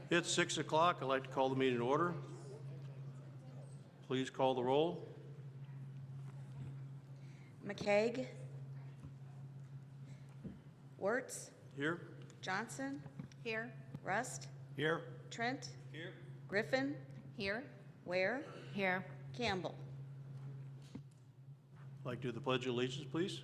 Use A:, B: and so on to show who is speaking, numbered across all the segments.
A: It's 6 o'clock. I'd like to call the meeting to order. Please call the roll.
B: McCaig. Wertz.
A: Here.
B: Johnson.
C: Here.
B: Rust.
A: Here.
B: Trent.
A: Here.
B: Griffin.
C: Here.
B: Ware.
C: Here.
B: Campbell.
A: I'd like to do the Pledge of Allegiance, please.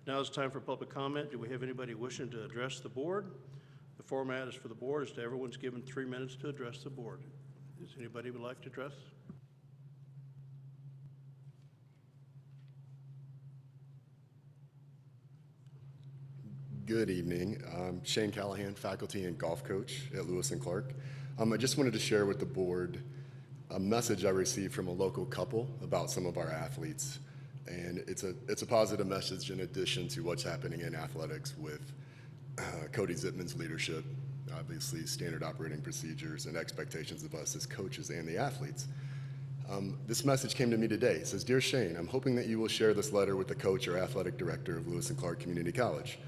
A: Now it's time for public comment. Do we have anybody wishing to address the board? The format is for the board is to everyone's given 3 minutes to address the board. Does anybody would like to address?
D: Good evening. I'm Shane Callahan, faculty and golf coach at Lewis and Clark. I just wanted to share with the board a message I received from a local couple about some of our athletes. And it's a positive message in addition to what's happening in athletics with Cody Zipman's leadership, obviously standard operating procedures and expectations of us as coaches and the athletes. This message came to me today. It says, "Dear Shane, I'm hoping that you will share this letter with the coach or athletic director of Lewis and Clark Community College.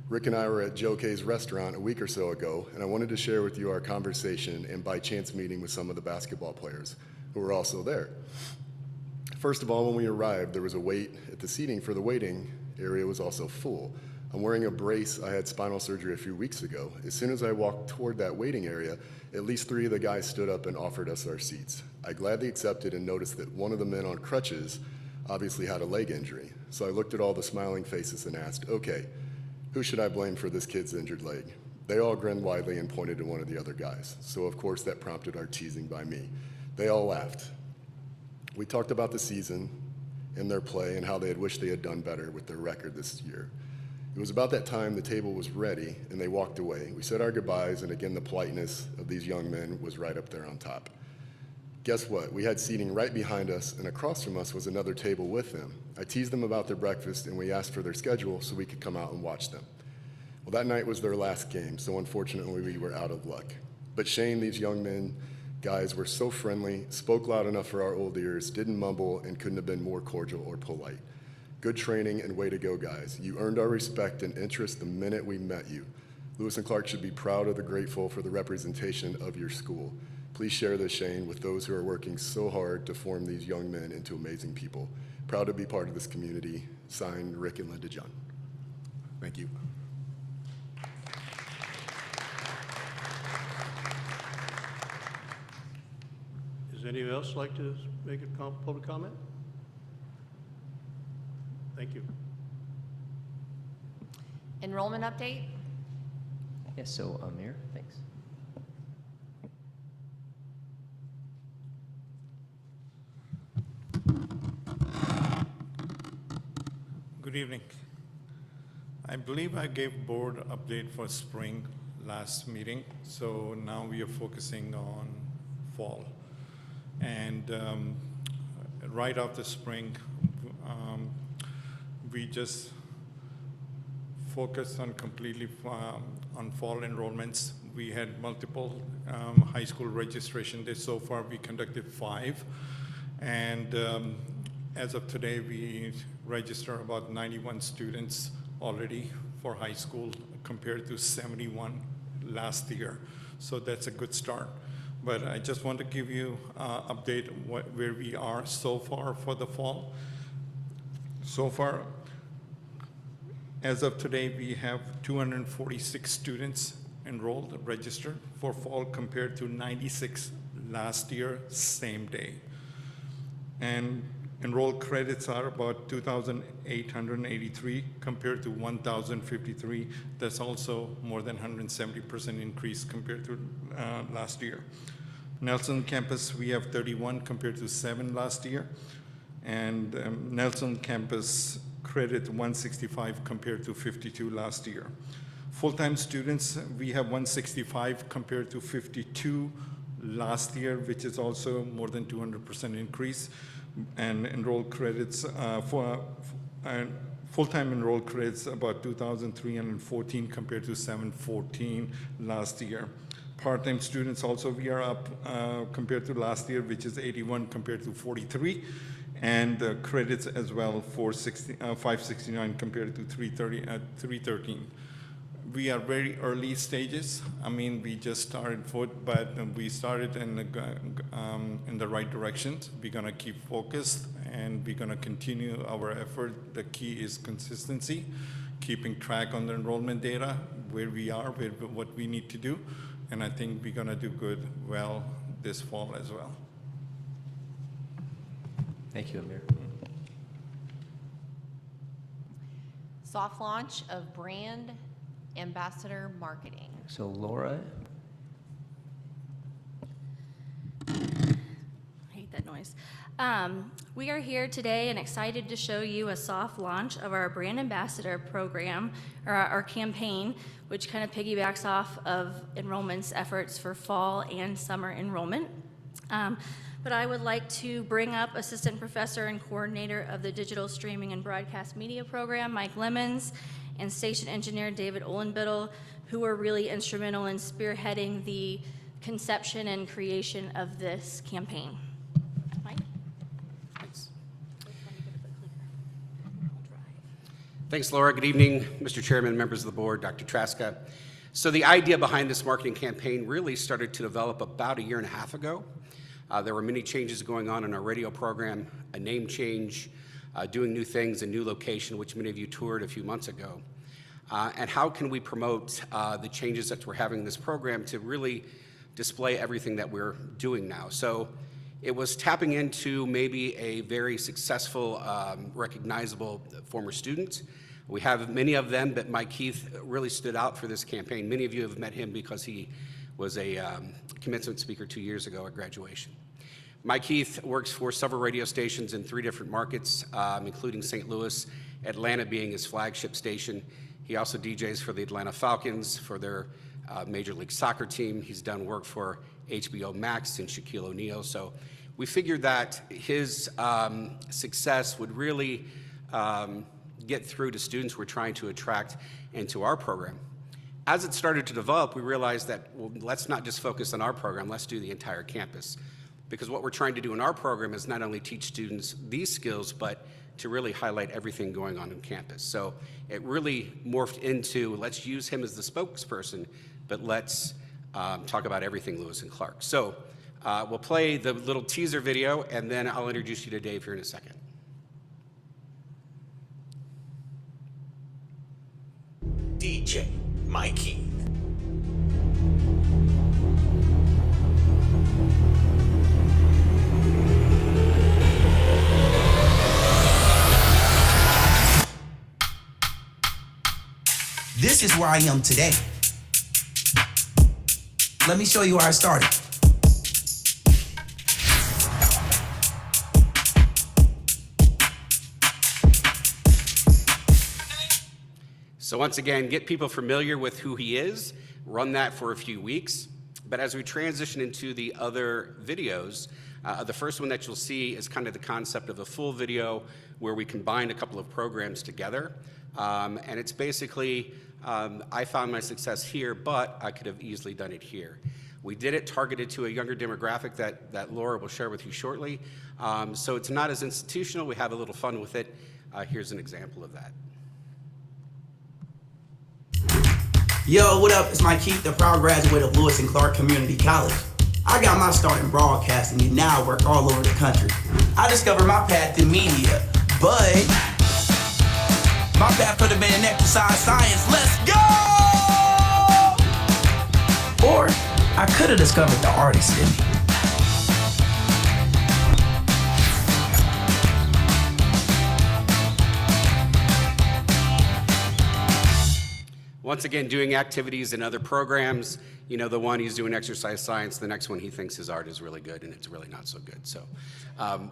D: Rick and I were at Joe K's restaurant a week or so ago, and I wanted to share with you our conversation and by chance meeting with some of the basketball players who were also there. First of all, when we arrived, there was a wait at the seating for the waiting area was also full. I'm wearing a brace. I had spinal surgery a few weeks ago. As soon as I walked toward that waiting area, at least 3 of the guys stood up and offered us our seats. I gladly accepted and noticed that one of the men on crutches obviously had a leg injury. So I looked at all the smiling faces and asked, okay, who should I blame for this kid's injured leg? They all grinned widely and pointed to one of the other guys. So of course that prompted our teasing by me. They all laughed. We talked about the season and their play and how they had wished they had done better with their record this year. It was about that time the table was ready and they walked away. We said our goodbyes, and again, the politeness of these young men was right up there on top. Guess what? We had seating right behind us, and across from us was another table with them. I teased them about their breakfast, and we asked for their schedule so we could come out and watch them. Well, that night was their last game, so unfortunately we were out of luck. But Shane, these young guys were so friendly, spoke loud enough for our old ears, didn't mumble, and couldn't have been more cordial or polite. Good training and way to go, guys. You earned our respect and interest the minute we met you. Lewis and Clark should be proud of the grateful for the representation of your school. Please share this, Shane, with those who are working so hard to form these young men into amazing people. Proud to be part of this community. Signed, Rick and Linda John. Thank you.
A: Does anyone else like to make a public comment? Thank you.
C: Enrollment update?
E: Yes, so Amir, thanks.
F: Good evening. I believe I gave board update for spring last meeting, so now we are focusing on fall. And right after spring, we just focused on completely on fall enrollments. We had multiple high school registration days. So far, we conducted 5. And as of today, we register about 91 students already for high school compared to 71 last year. So that's a good start. But I just want to give you an update where we are so far for the fall. So far, as of today, we have 246 students enrolled, registered for fall compared to 96 last year, same day. And enrolled credits are about 2,883 compared to 1,053. That's also more than 170% increase compared to last year. Nelson campus, we have 31 compared to 7 last year. And Nelson campus credit 165 compared to 52 last year. Full-time students, we have 165 compared to 52 last year, which is also more than 200% increase. And enrolled credits for and full-time enrolled credits about 2,314 compared to 714 last year. Part-time students also, we are up compared to last year, which is 81 compared to 43. And credits as well, 569 compared to 313. We are very early stages. I mean, we just started but we started in the right direction. We're gonna keep focused and we're gonna continue our effort. The key is consistency, keeping track on the enrollment data, where we are, what we need to do. And I think we're gonna do well this fall as well.
E: Thank you, Amir.
C: Soft launch of brand ambassador marketing.
E: So Laura,
G: I hate that noise. We are here today and excited to show you a soft launch of our brand ambassador program, or our campaign, which kind of piggybacks off of enrollment's efforts for fall and summer enrollment. But I would like to bring up Assistant Professor and Coordinator of the Digital Streaming and Broadcast Media Program, Mike Lemons, and Station Engineer David Olenbittle, who were really instrumental in spearheading the conception and creation of this campaign. Mike?
H: Thanks. Thanks, Laura. Good evening, Mr. Chairman, members of the board, Dr. Traska. So the idea behind this marketing campaign really started to develop about 1.5 years ago. There were many changes going on in our radio program, a name change, doing new things, a new location, which many of you toured a few months ago. And how can we promote the changes that we're having in this program to really display everything that we're doing now? So it was tapping into maybe a very successful, recognizable former student. We have many of them, but Mike Keith really stood out for this campaign. Many of you have met him because he was a commencement speaker 2 years ago at graduation. Mike Heath works for several radio stations in 3 different markets, including St. Louis, Atlanta being his flagship station. He also DJs for the Atlanta Falcons, for their Major League Soccer team. He's done work for HBO Max and Shaquille O'Neal. So we figured that his success would really get through to students we're trying to attract into our program. As it started to develop, we realized that, well, let's not just focus on our program, let's do the entire campus. Because what we're trying to do in our program is not only teach students these skills, but to really highlight everything going on campus. So it really morphed into, let's use him as the spokesperson, but let's talk about everything Lewis and Clark. So we'll play the little teaser video, and then I'll introduce you to Dave here in a second.
I: DJ Mikey. This is where I am today. Let me show you where I started.
H: So once again, get people familiar with who he is, run that for a few weeks. But as we transition into the other videos, the first one that you'll see is kind of the concept of a full video where we combine a couple of programs together. And it's basically, I found my success here, but I could have easily done it here. We did it targeted to a younger demographic that Laura will share with you shortly. So it's not as institutional. We have a little fun with it. Here's an example of that.
I: Yo, what up? It's Mike Keith, the proud graduate of Lewis and Clark Community College. I got my start in broadcasting and now I work all over the country. I discovered my path in media, but my path could have been in exercise science. Let's go! Or I could have discovered the artist in me.
H: Once again, doing activities in other programs. You know, the one he's doing exercise science, the next one he thinks his art is really good, and it's really not so good. So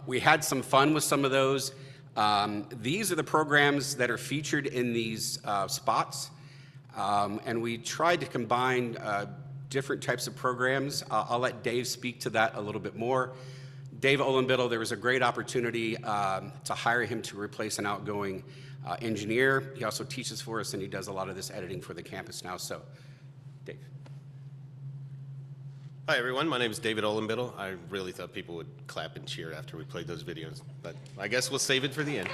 H: we had some fun with some of those. These are the programs that are featured in these spots, and we tried to combine different types of programs. I'll let Dave speak to that a little bit more. Dave Olenbittle, there was a great opportunity to hire him to replace an outgoing engineer. He also teaches for us, and he does a lot of this editing for the campus now. So, Dave.
J: Hi, everyone. My name is David Olenbittle. I really thought people would clap and cheer after we played those videos, but I guess we'll save it for the end.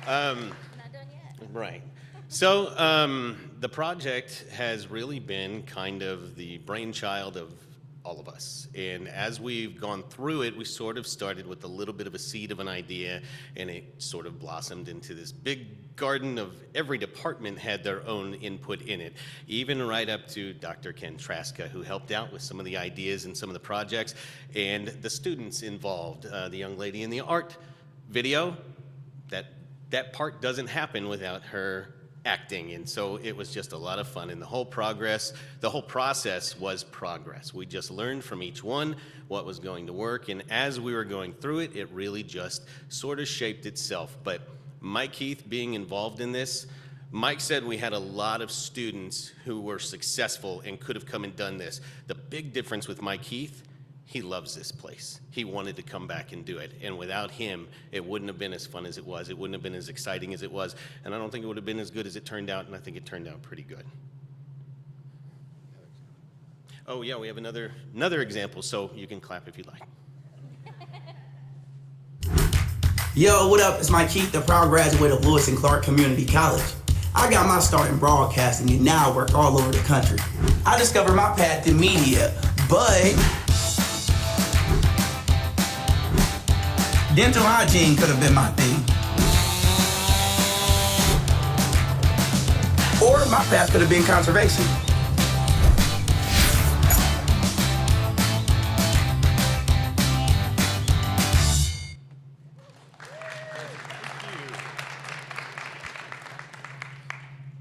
G: Not done yet.
J: Right. So the project has really been kind of the brainchild of all of us. And as we've gone through it, we sort of started with a little bit of a seed of an idea, and it sort of blossomed into this big garden of every department had their own input in it, even right up to Dr. Ken Traska, who helped out with some of the ideas and some of the projects, and the students involved. The young lady in the art video, that part doesn't happen without her acting, and so it was just a lot of fun, and the whole process was progress. We just learned from each one what was going to work, and as we were going through it, it really just sort of shaped itself. But Mike Heath being involved in this, Mike said we had a lot of students who were successful and could have come and done this. The big difference with Mike Heath, he loves this place. He wanted to come back and do it. And without him, it wouldn't have been as fun as it was. It wouldn't have been as exciting as it was. And I don't think it would have been as good as it turned out, and I think it turned out pretty good. Oh yeah, we have another example, so you can clap if you like.
I: Yo, what up? It's Mike Keith, the proud graduate of Lewis and Clark Community College. I got my start in broadcasting and now I work all over the country. I discovered my path in media, but dental hygiene could have been my thing. Or my path could have been conservation.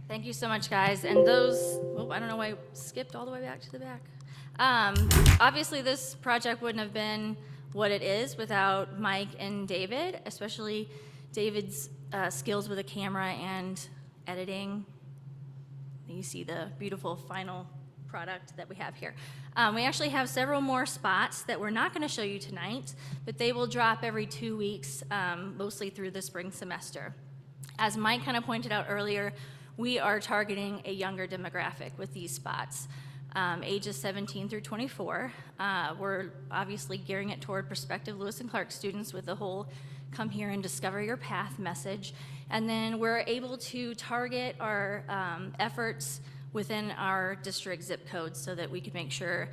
G: Thank you so much, guys. And those, oh, I don't know why I skipped all the way back to the back. Obviously, this project wouldn't have been what it is without Mike and David, especially David's skills with a camera and editing. You see the beautiful final product that we have here. We actually have several more spots that we're not going to show you tonight, but they will drop every 2 weeks, mostly through the spring semester. As Mike kind of pointed out earlier, we are targeting a younger demographic with these spots, ages 17 through 24. We're obviously gearing it toward prospective Lewis and Clark students with the whole come here and discover your path message. And then we're able to target our efforts within our district zip codes so that we can make sure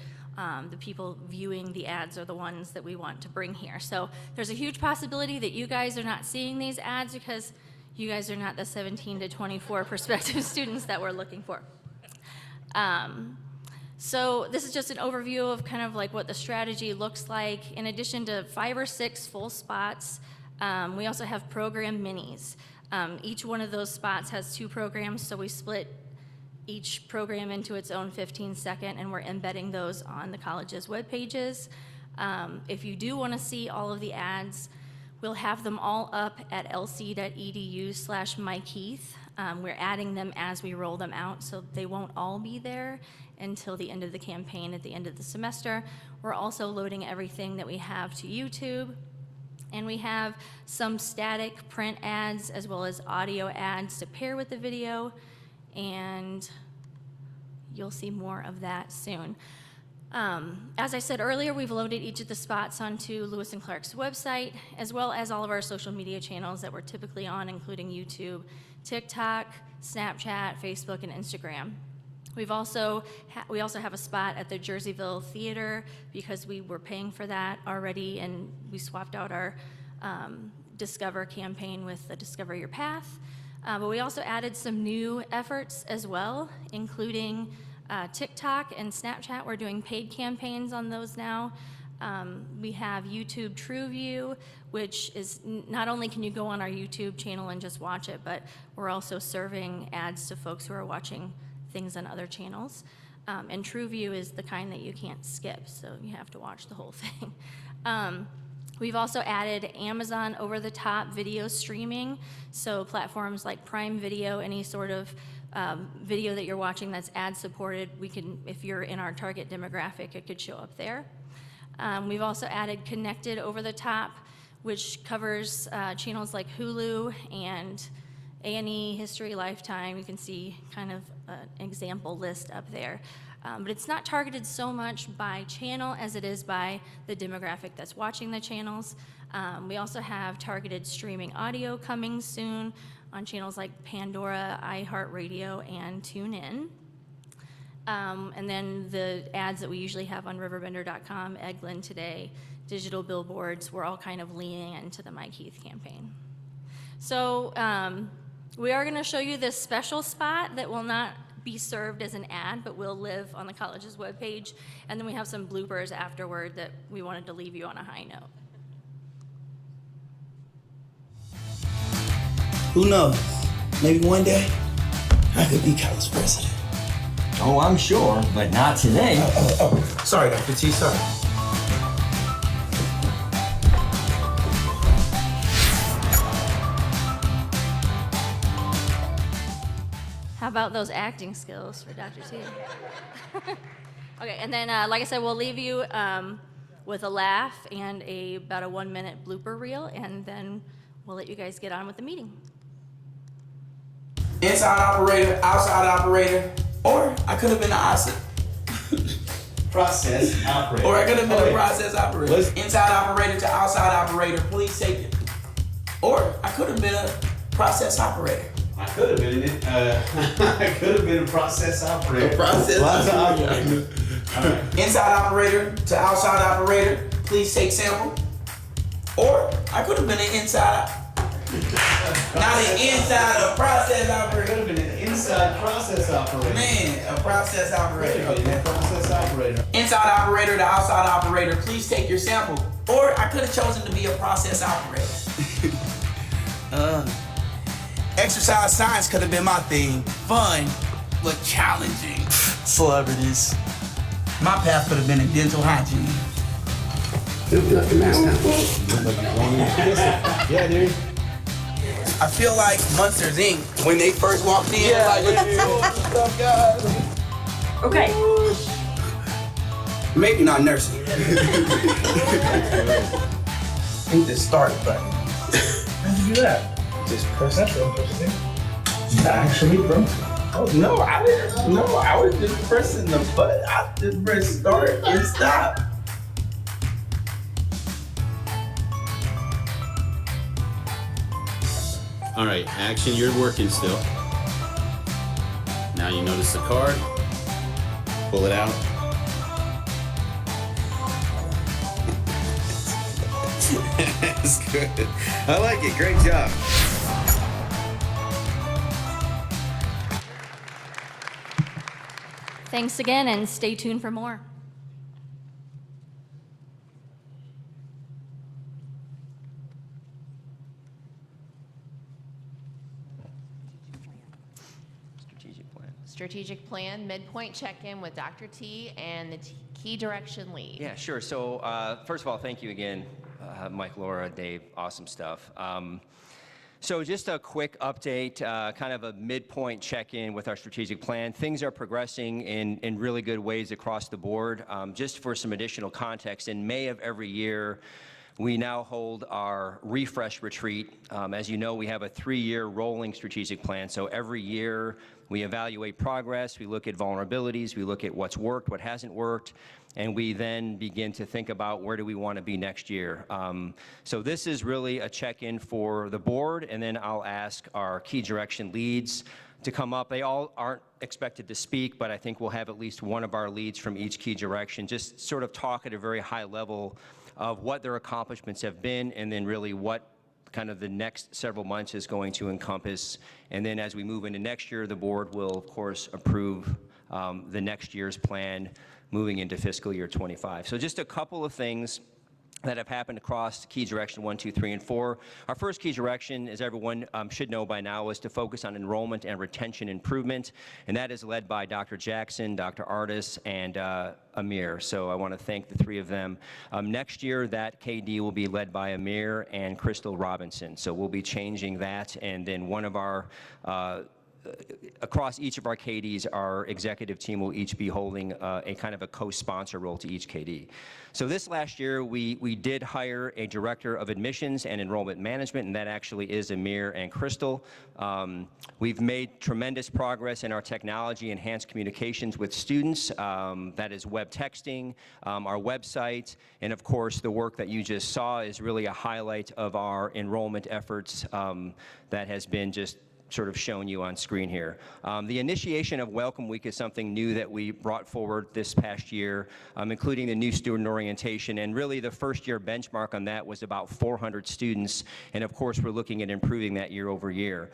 G: the people viewing the ads are the ones that we want to bring here. So there's a huge possibility that you guys are not seeing these ads because you guys are not the 17 to 24 prospective students that we're looking for. So this is just an overview of kind of like what the strategy looks like. In addition to 5 or 6 full spots, we also have program minis. Each one of those spots has 2 programs, so we split each program into its own 15-second, and we're embedding those on the college's web pages. If you do want to see all of the ads, we'll have them all up at lc.edu/MikeHeath. We're adding them as we roll them out, so they won't all be there until the end of the campaign at the end of the semester. We're also loading everything that we have to YouTube, and we have some static print ads as well as audio ads to pair with the video, and you'll see more of that soon. As I said earlier, we've loaded each of the spots onto Lewis and Clark's website, as well as all of our social media channels that we're typically on, including YouTube, TikTok, Snapchat, Facebook, and Instagram. We also have a spot at the Jerseyville Theater because we were paying for that already, and we swapped out our Discover campaign with the Discover Your Path. But we also added some new efforts as well, including TikTok and Snapchat. We're doing paid campaigns on those now. We have YouTube TrueView, which is not only can you go on our YouTube channel and just watch it, but we're also serving ads to folks who are watching things on other channels. And TrueView is the kind that you can't skip, so you have to watch the whole thing. We've also added Amazon over-the-top video streaming, so platforms like Prime Video, any sort of video that you're watching that's ad-supported, we can, if you're in our target demographic, it could show up there. We've also added Connected over the top, which covers channels like Hulu and A&E, History, Lifetime. You can see kind of an example list up there. But it's not targeted so much by channel as it is by the demographic that's watching the channels. We also have targeted streaming audio coming soon on channels like Pandora, iHeartRadio, and TuneIn. And then the ads that we usually have on riverbender.com, Eglin Today, digital billboards, we're all kind of leaning into the Mike Heath campaign. So we are going to show you this special spot that will not be served as an ad, but will live on the college's webpage. And then we have some bloopers afterward that we wanted to leave you on a high note.
I: Who knows? Maybe one day I could be college president.
E: Oh, I'm sure, but not today.
I: Sorry, Dr. T, sorry.
G: How about those acting skills for Dr. T? Okay, and then, like I said, we'll leave you with a laugh and about a 1-minute blooper reel, and then we'll let you guys get on with the meeting.
I: Inside operator, outside operator, or I could have been an outside.
K: Process operator.
I: Or I could have been a process operator. Inside operator to outside operator, please take it. Or I could have been a process operator.
K: I could have been it. I could have been a process operator.
I: A process
K: operator.
I: Right. Inside operator to outside operator, please take sample. Or I could have been an inside. Not an inside, a process operator.
K: Could have been an inside process operator.
I: Man, a process operator.
K: Okay. A process operator.
I: Inside operator to outside operator, please take your sample. Or I could have chosen to be a process operator. Exercise science could have been my thing. Fun, but challenging. Celebrities. My path could have been in dental hygiene.
K: Yeah, dude.
I: I feel like Monsters Inc. when they first walked in.
K: Yeah,
I: like, stuff, guys.
G: Okay.
I: Maybe not nursing. Hit the start button.
L: How'd you do that?
I: Just press.
L: That's interesting. Actually, bro.
I: Oh, no, I didn't. No, I was just pressing the button. I just pressed start and stop.
K: All right, action, you're working still. Now you notice the card. Pull it out. That's good. I like it. Great job.
G: Thanks again, and stay tuned for more.
C: Strategic plan, midpoint check-in with Dr. T and the key direction lead.
E: Yeah, sure. So first of all, thank you again, Mike, Laura, Dave. Awesome stuff. So just a quick update, kind of a midpoint check-in with our strategic plan. Things are progressing in really good ways across the board. Just for some additional context, in May of every year, we now hold our refresh retreat. As you know, we have a 3-year rolling strategic plan. So every year we evaluate progress, we look at vulnerabilities, we look at what's worked, what hasn't worked, and we then begin to think about where do we want to be next year. So this is really a check-in for the board, and then I'll ask our key direction leads to come up. They all aren't expected to speak, but I think we'll have at least one of our leads from each key direction just sort of talk at a very high level of what their accomplishments have been, and then really what kind of the next several months is going to encompass. And then as we move into next year, the board will, of course, approve the next year's plan moving into fiscal year 25. So just a couple of things that have happened across key direction 1, 2, 3, and 4. Our first key direction, as everyone should know by now, is to focus on enrollment and retention improvement, and that is led by Dr. Jackson, Dr. Artis, and Amir. So I want to thank the 3 of them. Next year, that KD will be led by Amir and Crystal Robinson. So we'll be changing that, and then one of our across each of our KDs, our executive team will each be holding a kind of a co-sponsor role to each KD. So this last year, we did hire a director of admissions and enrollment management, and that actually is Amir and Crystal. We've made tremendous progress in our technology, enhanced communications with students. That is web texting, our website, and of course, the work that you just saw is really a highlight of our enrollment efforts that has been just sort of shown you on screen here. The initiation of Welcome Week is something new that we brought forward this past year, including the new student orientation, and really the first year benchmark on that was about 400 students, and of course we're looking at improving that year over year.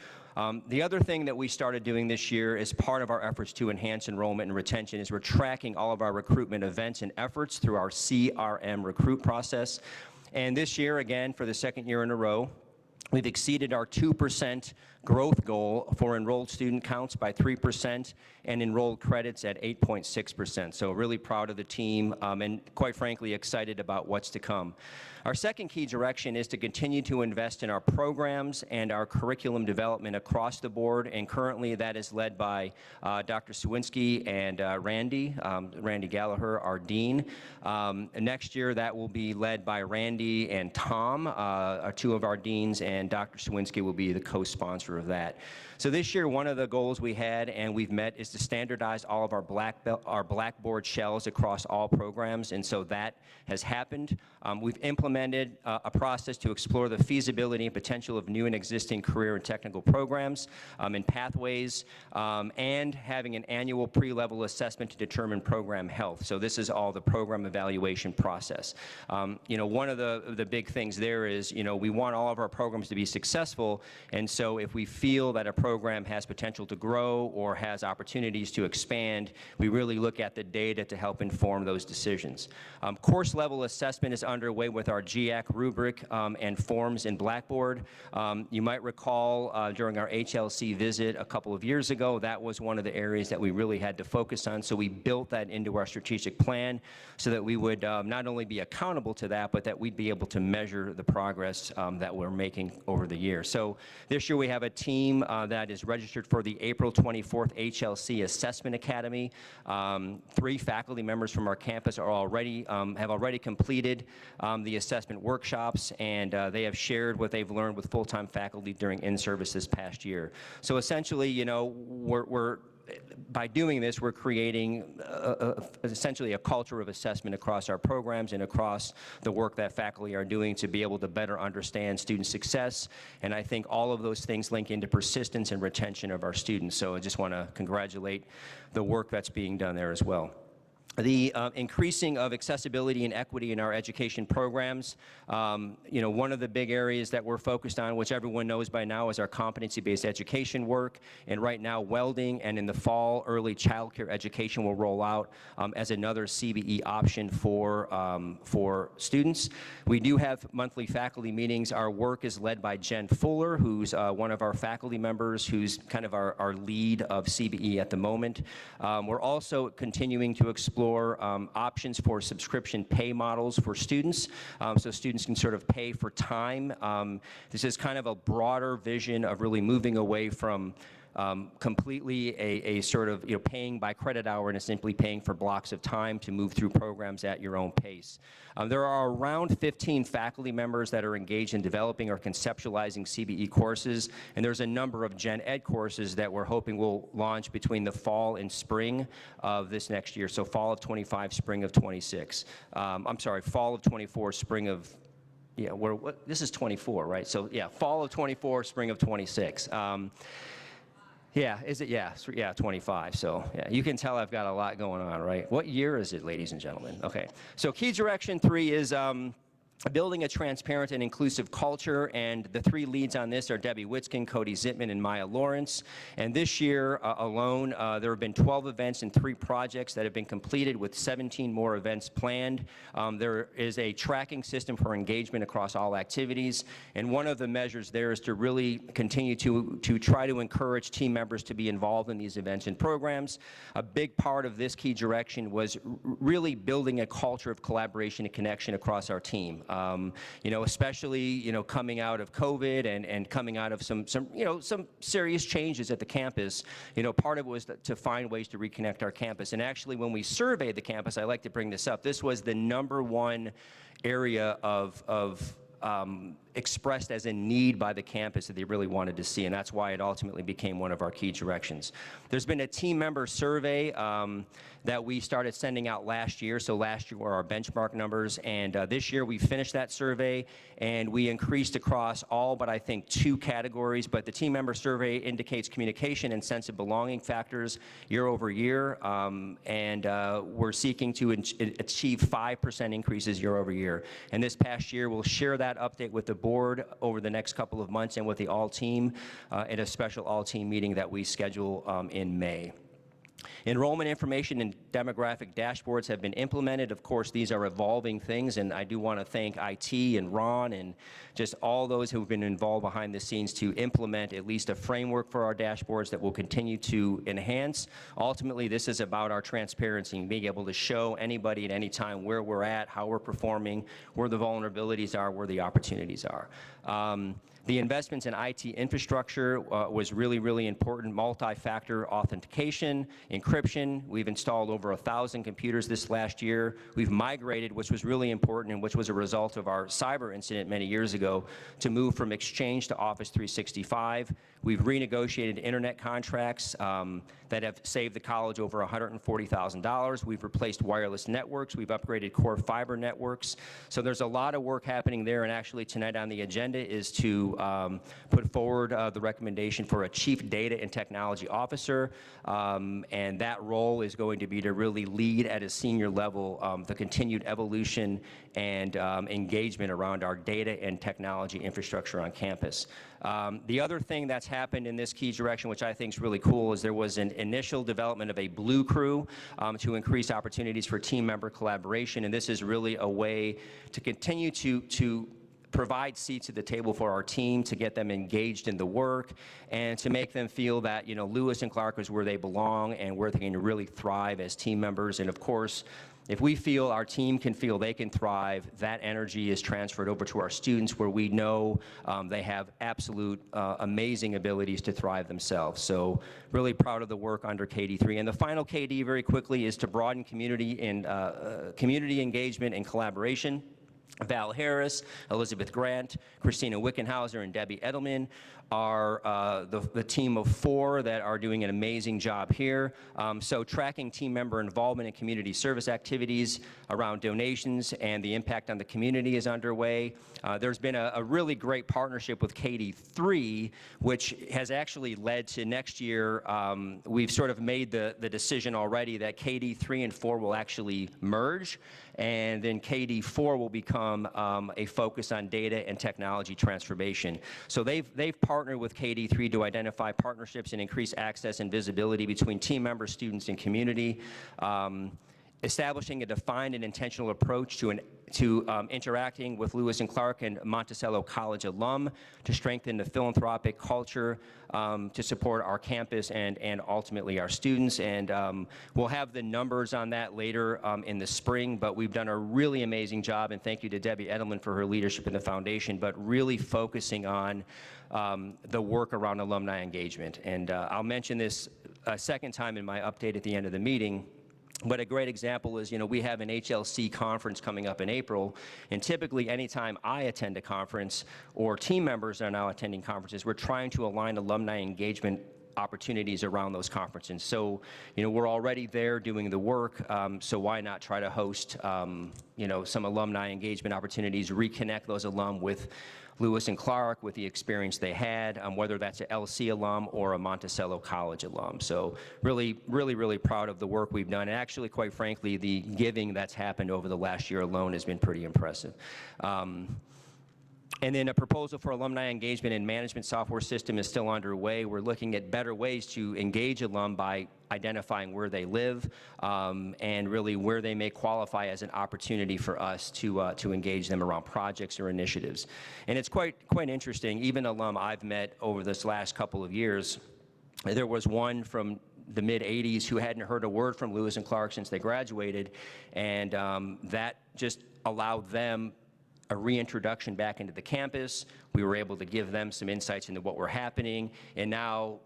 E: The other thing that we started doing this year as part of our efforts to enhance enrollment and retention is we're tracking all of our recruitment events and efforts through our CRM recruit process. And this year, again, for the second year in a row, we've exceeded our 2% growth goal for enrolled student counts by 3% and enrolled credits at 8.6%. So really proud of the team and quite frankly excited about what's to come. Our second key direction is to continue to invest in our programs and our curriculum development across the board, and currently that is led by Dr. Sawinski and Randy Gallagher, our dean. Next year that will be led by Randy and Tom, are two of our deans, and Dr. Sawinski will be the co-sponsor of that. So this year, one of the goals we had and we've met is to standardize all of our Blackboard shells across all programs, and so that has happened. We've implemented a process to explore the feasibility and potential of new and existing career and technical programs and pathways, and having an annual pre-level assessment to determine program health. So this is all the program evaluation process. You know, one of the big things there is, you know, we want all of our programs to be successful, and so if we feel that a program has potential to grow or has opportunities to expand, we really look at the data to help inform those decisions. Course level assessment is underway with our GAC rubric and forms in Blackboard. You might recall during our HLC visit a couple of years ago, that was one of the areas that we really had to focus on, so we built that into our strategic plan so that we would not only be accountable to that, but that we'd be able to measure the progress that we're making over the year. So this year we have a team that is registered for the April 24th HLC Assessment Academy. 3 faculty members from our campus are already have already completed the assessment workshops, and they have shared what they've learned with full-time faculty during in-service this past year. So essentially, you know, by doing this, we're creating essentially a culture of assessment across our programs and across the work that faculty are doing to be able to better understand student success. And I think all of those things link into persistence and retention of our students. So I just want to congratulate the work that's being done there as well. The increasing of accessibility and equity in our education programs. You know, one of the big areas that we're focused on, which everyone knows by now, is our competency-based education work. And right now, welding, and in the fall, early child care education will roll out as another CBE option for students. We do have monthly faculty meetings. Our work is led by Jen Fuller, who's one of our faculty members, who's kind of our lead of CBE at the moment. We're also continuing to explore options for subscription pay models for students, so students can sort of pay for time. This is kind of a broader vision of really moving away from completely a sort of, you know, paying by credit hour and simply paying for blocks of time to move through programs at your own pace. There are around 15 faculty members that are engaged in developing or conceptualizing CBE courses, and there's a number of gen ed courses that we're hoping will launch between the fall and spring of this next year. So fall of 25, spring of 26. I'm sorry, fall of 24, spring of, yeah, this is 24, right? So yeah, fall of 24, spring of 26. Yeah, is it? Yeah, 25. So yeah, you can tell I've got a lot going on, right? What year is it, ladies and gentlemen? Okay, so key direction 3 is building a transparent and inclusive culture, and the 3 leads on this are Debbie Witzkin, Cody Zittman, and Maya Lawrence. And this year alone, there have been 12 events and 3 projects that have been completed, with 17 more events planned. There is a tracking system for engagement across all activities, and one of the measures there is to really continue to try to encourage team members to be involved in these events and programs. A big part of this key direction was really building a culture of collaboration and connection across our team. Especially, coming out of COVID and coming out of some serious changes at the campus. Part of it was to find ways to reconnect our campus. And actually, when we surveyed the campus, I like to bring this up, this was the #1 area of expressed as a need by the campus that they really wanted to see, and that's why it ultimately became one of our key directions. There's been a team member survey that we started sending out last year, so last year were our benchmark numbers, and this year we finished that survey, and we increased across all but I think 2 categories, but the team member survey indicates communication and sense of belonging factors year over year, and we're seeking to achieve 5% increases year over year. And this past year, we'll share that update with the board over the next couple of months and with the all-team at a special all-team meeting that we schedule in May. Enrollment information and demographic dashboards have been implemented. Of course, these are evolving things, and I do want to thank IT and Ron and just all those who have been involved behind the scenes to implement at least a framework for our dashboards that will continue to enhance. Ultimately, this is about our transparency and being able to show anybody at any time where we're at, how we're performing, where the vulnerabilities are, where the opportunities are. The investments in IT infrastructure was really, really important. Multi-factor authentication, encryption. We've installed over 1,000 computers this last year. We've migrated, which was really important and which was a result of our cyber incident many years ago, to move from Exchange to Office 365. We've renegotiated internet contracts that have saved the college over $140,000. We've replaced wireless networks. We've upgraded core fiber networks. So there's a lot of work happening there, and actually tonight on the agenda is to put forward the recommendation for a Chief Data and Technology Officer, and that role is going to be to really lead at a senior level the continued evolution and engagement around our data and technology infrastructure on campus. The other thing that's happened in this key direction, which I think is really cool, is there was an initial development of a Blue Crew to increase opportunities for team member collaboration, and this is really a way to continue to provide seats at the table for our team, to get them engaged in the work, and to make them feel that, Lewis and Clark is where they belong and where they can really thrive as team members. And of course, if we feel our team can feel they can thrive, that energy is transferred over to our students, where we know they have absolute amazing abilities to thrive themselves. So really proud of the work under KD3. And the final KD, very quickly, is to broaden community engagement and collaboration. Val Harris, Elizabeth Grant, Christina Wickenhauser, and Debbie Edelman are the team of 4 that are doing an amazing job here. So tracking team member involvement in community service activities around donations and the impact on the community is underway. There's been a really great partnership with KD3, which has actually led to next year, we've sort of made the decision already that KD3 and 4 will actually merge, and then KD4 will become a focus on data and technology transformation. So they've partnered with KD3 to identify partnerships and increase access and visibility between team members, students, and community. Establishing a defined and intentional approach to interacting with Lewis and Clark and Monticello College alum to strengthen the philanthropic culture, to support our campus and ultimately our students. And we'll have the numbers on that later in the spring, but we've done a really amazing job, and thank you to Debbie Edelman for her leadership in the foundation, but really focusing on the work around alumni engagement. And I'll mention this a second time in my update at the end of the meeting. But a great example is, we have an HLC conference coming up in April, and typically anytime I attend a conference or team members are now attending conferences, we're trying to align alumni engagement opportunities around those conferences. So, we're already there doing the work, so why not try to host, some alumni engagement opportunities, reconnect those alum with Lewis and Clark, with the experience they had, whether that's an LC alum or a Monticello College alum. So really, really, really proud of the work we've done. And actually, quite frankly, the giving that's happened over the last year alone has been pretty impressive. And then a proposal for alumni engagement and management software system is still underway. We're looking at better ways to engage alum by identifying where they live and really where they may qualify as an opportunity for us to engage them around projects or initiatives. And it's quite interesting. Even alum I've met over this last couple of years, there was one from the mid-'80s who hadn't heard a word from Lewis and Clark since they graduated, and that just allowed them a reintroduction back into the campus. We were able to give them some insights into what were happening, and now,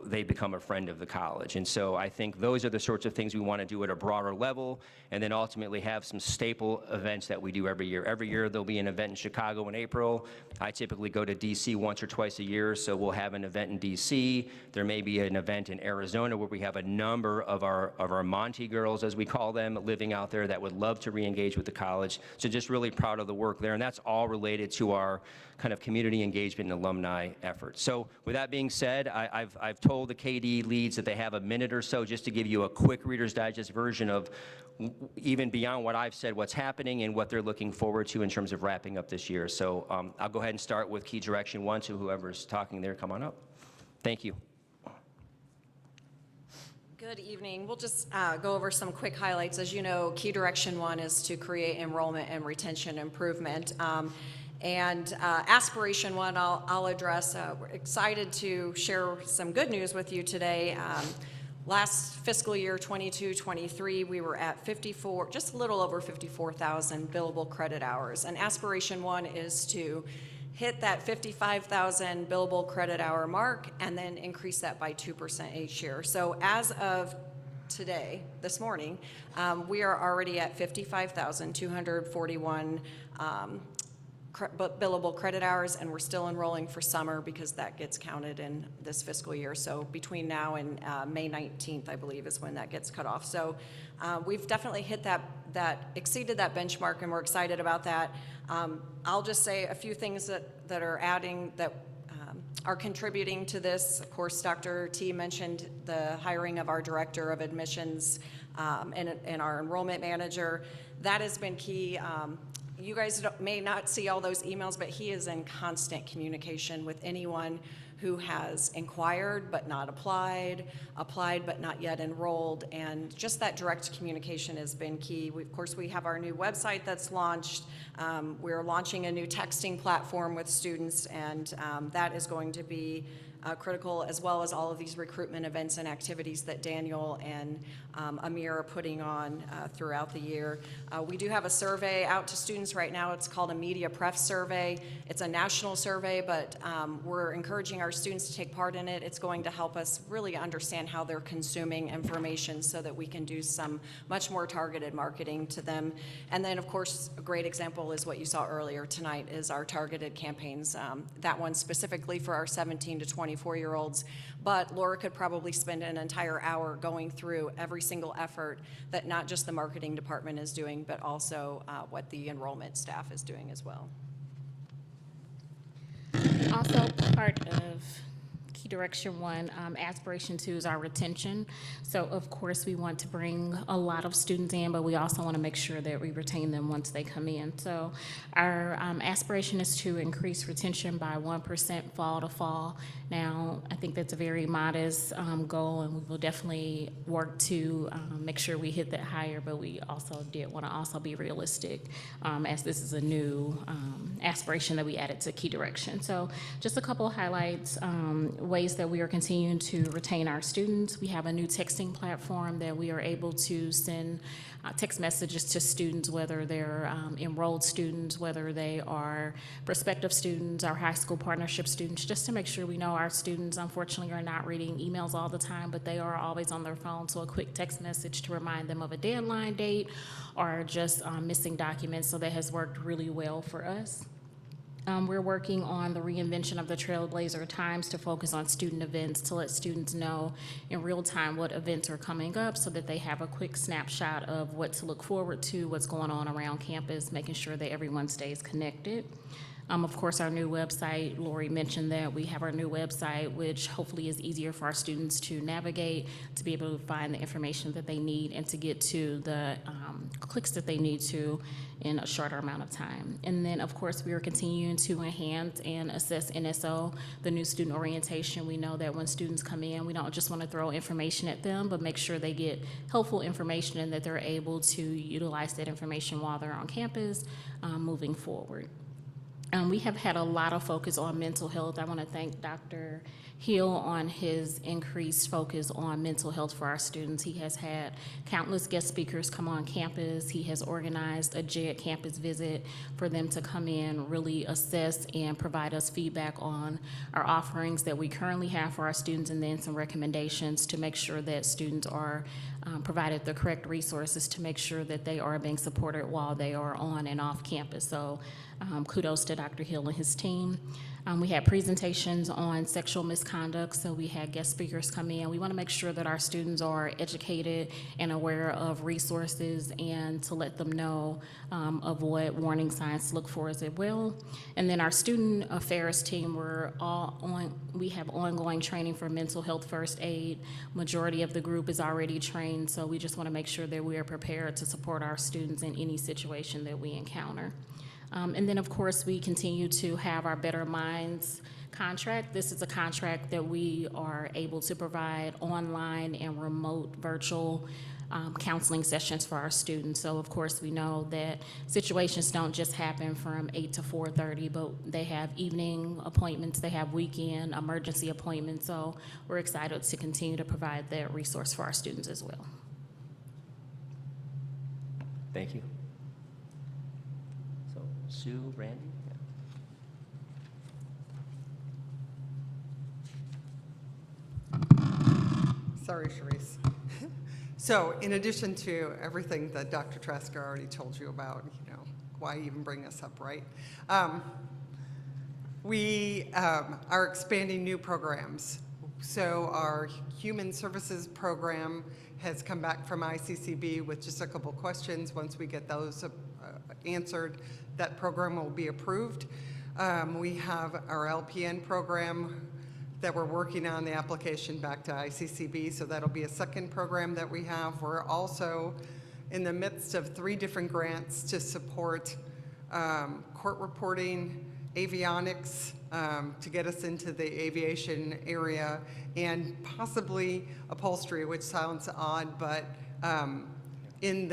E: they become a friend of the college. And so I think those are the sorts of things we want to do at a broader level, and then ultimately have some staple events that we do every year. Every year there'll be an event in Chicago in April. I typically go to DC once or twice a year, so we'll have an event in DC. There may be an event in Arizona where we have a number of our Monty girls, as we call them, living out there that would love to re-engage with the college. So just really proud of the work there, and that's all related to our kind of community engagement and alumni efforts. So with that being said, I've told the KD leads that they have a minute or so just to give you a quick Reader's Digest version of even beyond what I've said, what's happening and what they're looking forward to in terms of wrapping up this year. So I'll go ahead and start with Key Direction 1, so whoever's talking there, come on up. Thank you.
M: Good evening. We'll just go over some quick highlights. As you know, Key Direction 1 is to create enrollment and retention improvement. And Aspiration 1, I'll address. We're excited to share some good news with you today. Last fiscal year, 22-23, we were at just a little over 54,000 billable credit hours. And Aspiration 1 is to hit that 55,000 billable credit hour mark and then increase that by 2% each year. So as of today, this morning, we are already at 55,241 billable credit hours, and we're still enrolling for summer because that gets counted in this fiscal year. So between now and May 19th, I believe, is when that gets cut off. So we've definitely hit exceeded that benchmark, and we're excited about that. I'll just say a few things that are are contributing to this. Of course, Dr. T mentioned the hiring of our Director of Admissions and our enrollment manager. That has been key. You guys may not see all those emails, but he is in constant communication with anyone who has inquired but not applied but not yet enrolled, and just that direct communication has been key. Of course, we have our new website that's launched. We're launching a new texting platform with students, and that is going to be critical, as well as all of these recruitment events and activities that Daniel and Amir are putting on throughout the year. We do have a survey out to students right now. It's called a Media Pref Survey. It's a national survey, but we're encouraging our students to take part in it. It's going to help us really understand how they're consuming information so that we can do some much more targeted marketing to them. And then, of course, a great example is what you saw earlier tonight is our targeted campaigns. That one specifically for our 17 to 24-year-olds, but Laura could probably spend an entire hour going through every single effort that not just the marketing department is doing, but also what the enrollment staff is doing as well.
N: Also part of Key Direction 1, Aspiration 2 is our retention. So of course we want to bring a lot of students in, but we also want to make sure that we retain them once they come in. So our aspiration is to increase retention by 1% fall to fall. Now, I think that's a very modest goal, and we will definitely work to make sure we hit that higher, but we also did want to also be realistic as this is a new aspiration that we added to Key Direction. So just a couple of highlights, ways that we are continuing to retain our students. We have a new texting platform that we are able to send text messages to students, whether they're enrolled students, whether they are prospective students, our high school partnership students, just to make sure we know our students unfortunately are not reading emails all the time, but they are always on their phone. So a quick text message to remind them of a deadline date or just missing documents. So that has worked really well for us. We're working on the reinvention of the Trailblazer Times to focus on student events, to let students know in real time what events are coming up so that they have a quick snapshot of what to look forward to, what's going on around campus, making sure that everyone stays connected. Of course, our new website, Lori mentioned that we have our new website, which hopefully is easier for our students to navigate, to be able to find the information that they need and to get to the clicks that they need to in a shorter amount of time. And then, of course, we are continuing to enhance and assess NSO, the new student orientation. We know that when students come in, we don't just want to throw information at them, but make sure they get helpful information and that they're able to utilize that information while they're on campus moving forward. We have had a lot of focus on mental health. I want to thank Dr. Hill on his increased focus on mental health for our students. He has had countless guest speakers come on campus. He has organized a JED campus visit for them to come in, really assess and provide us feedback on our offerings that we currently have for our students, and then some recommendations to make sure that students are provided the correct resources to make sure that they are being supported while they are on and off campus. So kudos to Dr. Hill and his team. We had presentations on sexual misconduct, so we had guest speakers come in. We want to make sure that our students are educated and aware of resources and to let them know of what warning signs to look for as well. And then our student affairs team, we have ongoing training for mental health first aid. Majority of the group is already trained, so we just want to make sure that we are prepared to support our students in any situation that we encounter. And then, of course, we continue to have our Better Minds contract. This is a contract that we are able to provide online and remote virtual counseling sessions for our students. So, of course, we know that situations don't just happen from 8 to 4:30, but they have evening appointments, they have weekend emergency appointments. So we're excited to continue to provide that resource for our students as well.
E: Thank you. Sue, Randy?
O: Sorry, Sharice. So in addition to everything that Dr. Trasker already told you about, why even bring us up, right? We are expanding new programs. So our Human Services program has come back from ICCB with just a couple questions. Once we get those answered, that program will be approved. We have our LPN program that we're working on the application back to ICCB, so that'll be a second program that we have. We're also in the midst of 3 different grants to support court reporting, avionics, to get us into the aviation area, and possibly upholstery, which sounds odd, but in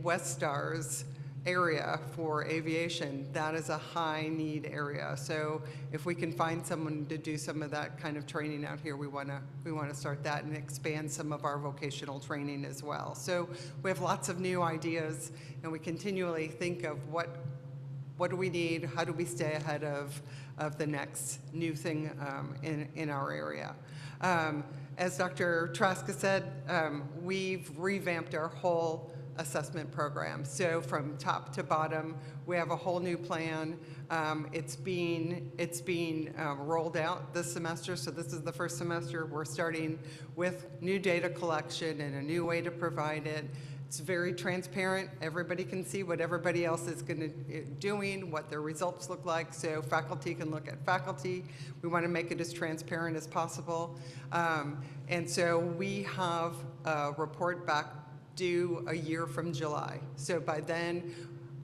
O: West Stars area for aviation, that is a high need area. So if we can find someone to do some of that kind of training out here, we want to start that and expand some of our vocational training as well. So we have lots of new ideas, and we continually think of what do we need, how do we stay ahead of the next new thing in our area. As Dr. Traska said, we've revamped our whole assessment program. So from top to bottom, we have a whole new plan. It's being rolled out this semester. So this is the first semester. We're starting with new data collection and a new way to provide it. It's very transparent. Everybody can see what everybody else is doing, what their results look like, so faculty can look at faculty. We want to make it as transparent as possible. And so we have a report back due a year from July. So by then,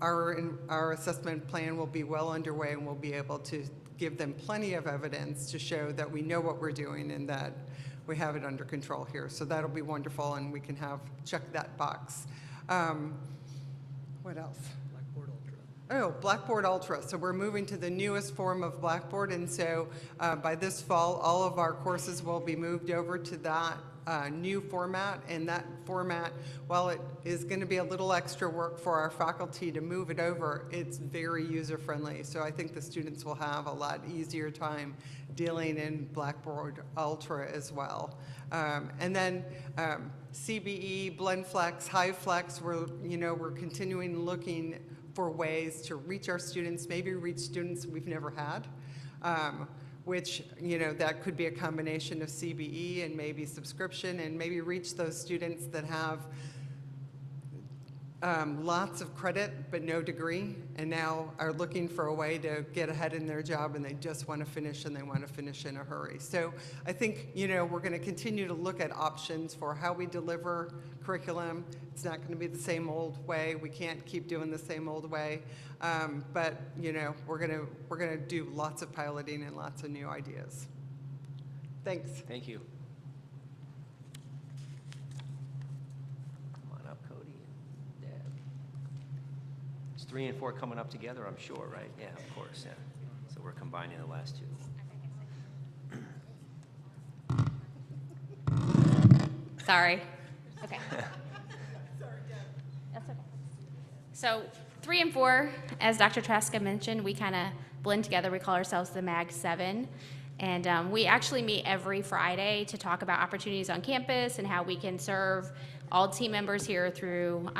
O: our assessment plan will be well underway, and we'll be able to give them plenty of evidence to show that we know what we're doing and that we have it under control here. So that'll be wonderful, and we can check that box. What else? Blackboard Ultra. Oh, Blackboard Ultra. So we're moving to the newest form of Blackboard, and so by this fall, all of our courses will be moved over to that new format. And that format, while it is going to be a little extra work for our faculty to move it over, it's very user-friendly. So I think the students will have a lot easier time dealing in Blackboard Ultra as well. And then CBE, BlendFlex, HighFlex, we're continuing looking for ways to reach our students, maybe reach students we've never had, which, that could be a combination of CBE and maybe subscription, and maybe reach those students that have lots of credit but no degree, and now are looking for a way to get ahead in their job, and they just want to finish, and they want to finish in a hurry. So I think, we're going to continue to look at options for how we deliver curriculum. It's not going to be the same old way. We can't keep doing the same old way. But we're going to do lots of piloting and lots of new ideas. Thanks.
E: Thank you. Come on up, Cody and Deb. 3 and 4 coming up together, I'm sure, right? Yeah, of course, yeah. So we're combining the last two.
G: Sorry. Okay. That's okay. So 3 and 4, as Dr. Traska mentioned, we kind of blend together. We call ourselves the MAG 7. And we actually meet every Friday to talk about opportunities on campus and how we can serve all team members here through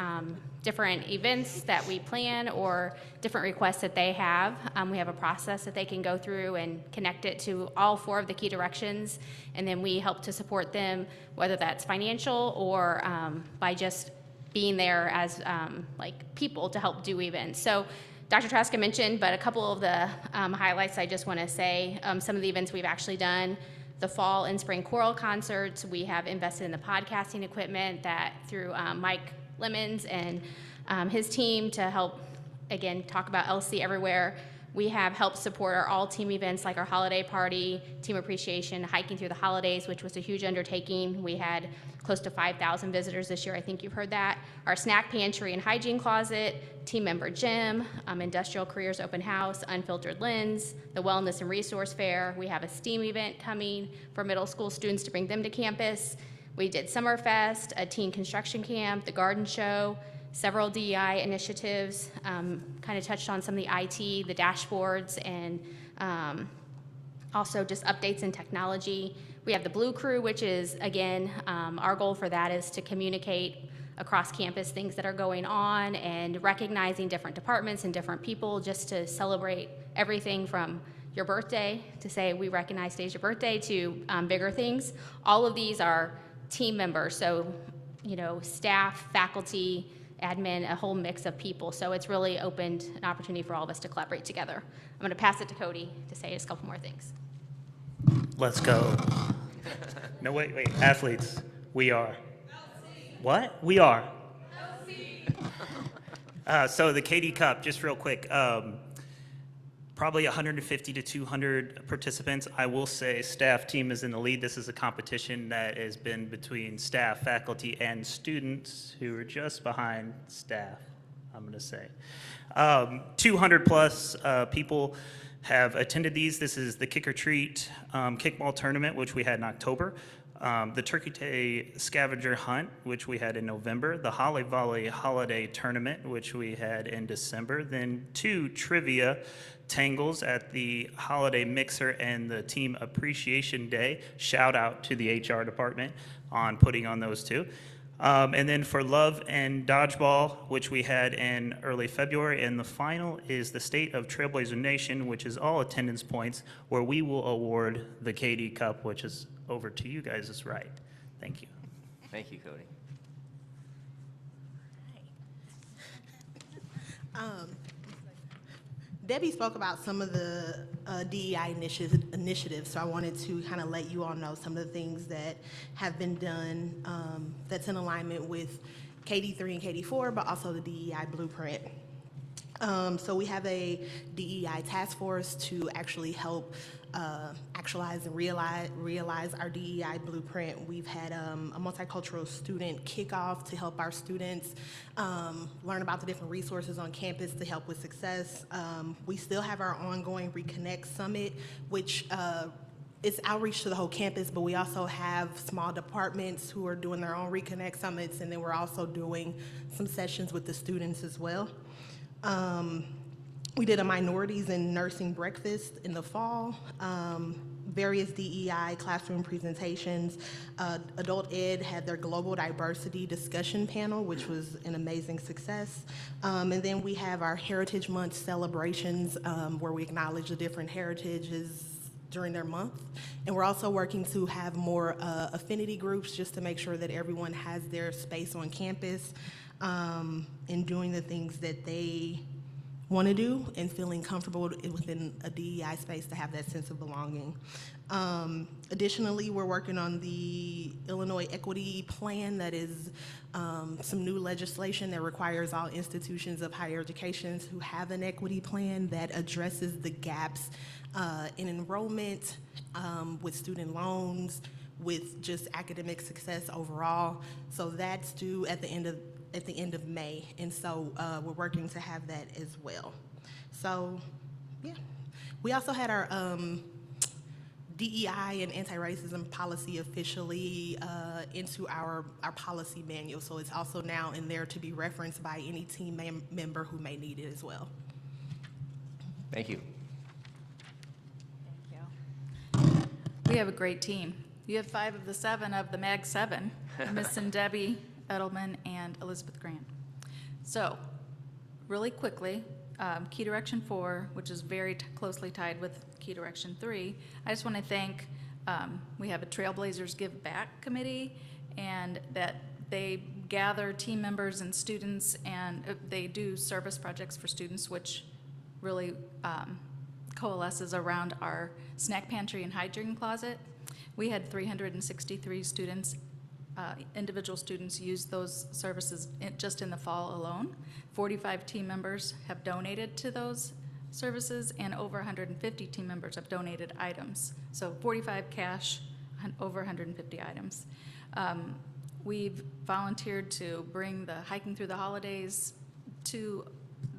G: different events that we plan or different requests that they have. We have a process that they can go through and connect it to all 4 of the key directions, and then we help to support them, whether that's financial or by just being there as like people to help do events. So Dr. Traska mentioned, but a couple of the highlights I just want to say, some of the events we've actually done. The fall and spring choral concerts, we have invested in the podcasting equipment that through Mike Lemons and his team to help, again, talk about L&C everywhere. We have helped support our all-team events like our holiday party, team appreciation, hiking through the holidays, which was a huge undertaking. We had close to 5,000 visitors this year. I think you've heard that. Our snack pantry and hygiene closet, team member gym, industrial careers open house, unfiltered lens, the wellness and resource fair. We have a STEAM event coming for middle school students to bring them to campus. We did Summerfest, a teen construction camp, the garden show, several DEI initiatives, kind of touched on some of the IT, the dashboards, and also just updates in technology. We have the Blue Crew, which is, again, our goal for that is to communicate across campus things that are going on and recognizing different departments and different people just to celebrate everything from your birthday to say we recognize today's your birthday to bigger things. All of these are team members, so staff, faculty, admin, a whole mix of people. So it's really opened an opportunity for all of us to collaborate together. I'm going to pass it to Cody to say just a couple more things.
L: Let's go. No, wait. Athletes, we are. What? We are. So the KD Cup, just real quick. Probably 150 to 200 participants. I will say staff team is in the lead. This is a competition that has been between staff, faculty, and students who are just behind staff, I'm going to say. 200 plus people have attended these. This is the Kick or Treat kickball tournament, which we had in October. The Turkey Day Scavenger Hunt, which we had in November. The Holly Volley Holiday Tournament, which we had in December. Then 2 trivia tangles at the Holiday Mixer and the Team Appreciation Day. Shout out to the HR department on putting on those 2. And then for Love and Dodgeball, which we had in early February. And the final is the State of Trailblazer Nation, which is all attendance points, where we will award the KD Cup, which is over to you guys is right. Thank you.
E: Thank you, Cody.
P: Debbie spoke about some of the DEI initiatives, so I wanted to kind of let you all know some of the things that have been done that's in alignment with KD3 and KD4, but also the DEI blueprint. So we have a DEI task force to actually help actualize and realize our DEI blueprint. We've had a multicultural student kickoff to help our students learn about the different resources on campus to help with success. We still have our ongoing Reconnect Summit, which it's outreach to the whole campus, but we also have small departments who are doing their own Reconnect Summits, and then we're also doing some sessions with the students as well. We did a minorities in nursing breakfast in the fall, various DEI classroom presentations. Adult Ed had their global diversity discussion panel, which was an amazing success. And then we have our Heritage Month celebrations where we acknowledge the different heritages during their month. And we're also working to have more affinity groups just to make sure that everyone has their space on campus and doing the things that they want to do and feeling comfortable within a DEI space to have that sense of belonging. Additionally, we're working on the Illinois Equity Plan. That is some new legislation that requires all institutions of higher education to have an equity plan that addresses the gaps in enrollment, with student loans, with just academic success overall. So that's due at the end of at the end of May, and so we're working to have that as well. So, yeah. We also had our DEI and anti-racism policy officially into our policy manual, so it's also now in there to be referenced by any team member who may need it as well.
E: Thank you.
Q: We have a great team. You have 5 of the 7 of the MAG 7, Miss and Debbie Edelman and Elizabeth Grant. So, really quickly, Key Direction 4, which is very closely tied with Key Direction 3, I just want to thank, we have a Trailblazers Give Back Committee, and that they gather team members and students, and they do service projects for students, which really coalesces around our snack pantry and hygiene closet. We had 363 students, individual students, use those services just in the fall alone. 45 team members have donated to those services, and over 150 team members have donated items. So 45 cash, over 150 items. We've volunteered to bring the Hiking Through the Holidays to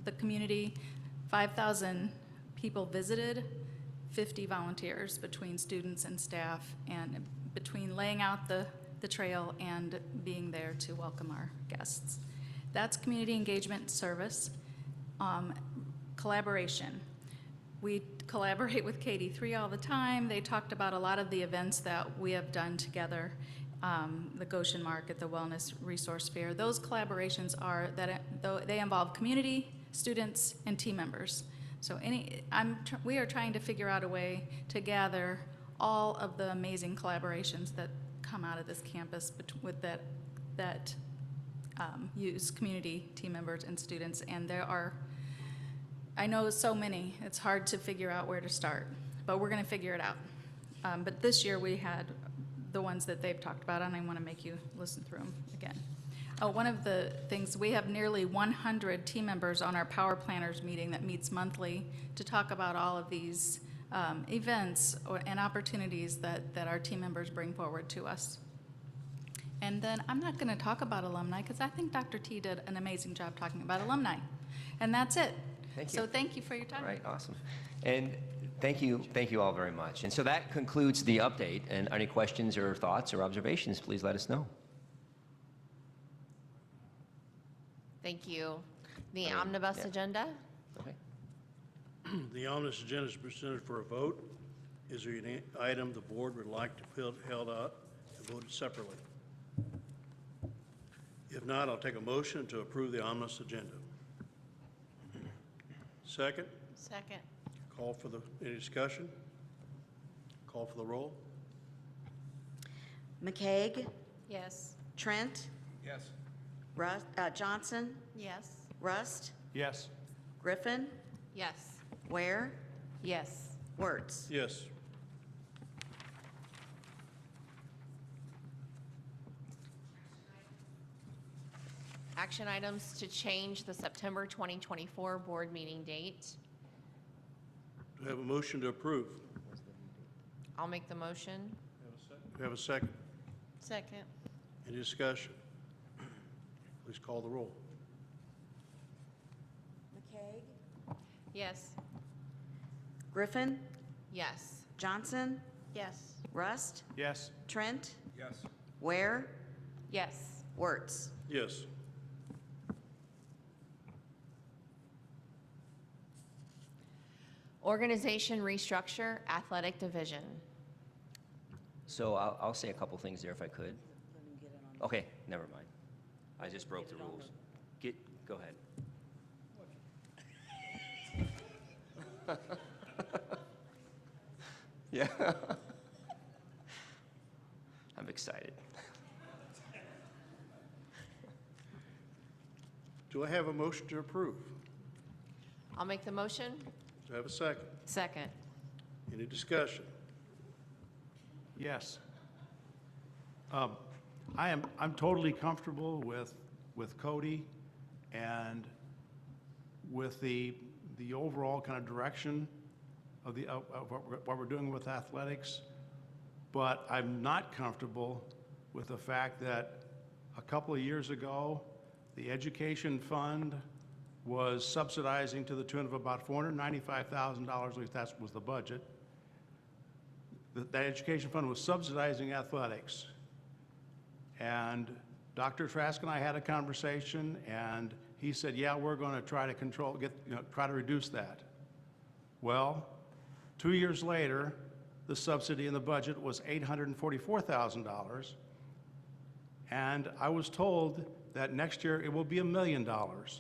Q: the community. 5,000 people visited, 50 volunteers between students and staff, and between laying out the trail and being there to welcome our guests. That's community engagement service. Collaboration. We collaborate with KD3 all the time. They talked about a lot of the events that we have done together, the Goshen Market, the Wellness Resource Fair. Those collaborations are that they involve community, students, and team members. So we are trying to figure out a way to gather all of the amazing collaborations that come out of this campus with that use community, team members, and students. And there are, I know so many, it's hard to figure out where to start, but we're going to figure it out. But this year we had the ones that they've talked about, and I want to make you listen through them again. Oh, one of the things, we have nearly 100 team members on our Power Planners meeting that meets monthly to talk about all of these events and opportunities that our team members bring forward to us. And then I'm not going to talk about alumni because I think Dr. T did an amazing job talking about alumni. And that's it.
E: Thank you.
Q: So thank you for your time.
E: All right, awesome. And thank you all very much. And so that concludes the update. And any questions or thoughts or observations, please let us know.
C: Thank you. The omnibus agenda?
E: Okay.
A: The omnibus agenda is presented for a vote. Is there any item the board would like to held out and voted separately? If not, I'll take a motion to approve the omnibus agenda. Second?
C: Second.
A: Call for any discussion? Call for the roll?
B: McCaig,
C: Yes.
B: Trent,
F: Yes.
B: Johnson,
C: Yes.
B: Rust,
F: Yes.
B: Griffin,
C: Yes.
B: Ware,
C: Yes.
B: Wertz.
A: Yes.
C: Action items to change the September 2024 board meeting date.
A: Do we have a motion to approve?
C: I'll make the motion.
A: Do we have a second?
C: Second.
A: Any discussion? Please call the roll.
B: McCaig,
C: Yes.
B: Griffin,
C: Yes.
B: Johnson,
C: Yes.
B: Rust,
F: Yes.
B: Trent,
F: Yes.
B: Ware,
C: Yes.
B: Wertz.
A: Yes.
C: Organization restructure, athletic division.
E: So I'll say a couple things there if I could. Okay, never mind. I just broke the rules. Go ahead. Yeah. I'm excited.
A: Do I have a motion to approve?
C: I'll make the motion.
A: Do I have a second?
C: Second.
A: Any discussion?
R: Yes. I'm totally comfortable with Cody and with the overall kind of direction of what we're doing with athletics, but I'm not comfortable with the fact that a couple of years ago, The education fund was subsidizing to the tune of about $495,000, at least that was the budget. That education fund was subsidizing athletics. And Dr. Trask and I had a conversation, and he said, yeah, we're going to try to try to reduce that. Well, 2 years later, the subsidy in the budget was $844,000. And I was told that next year it will be $1 million. $1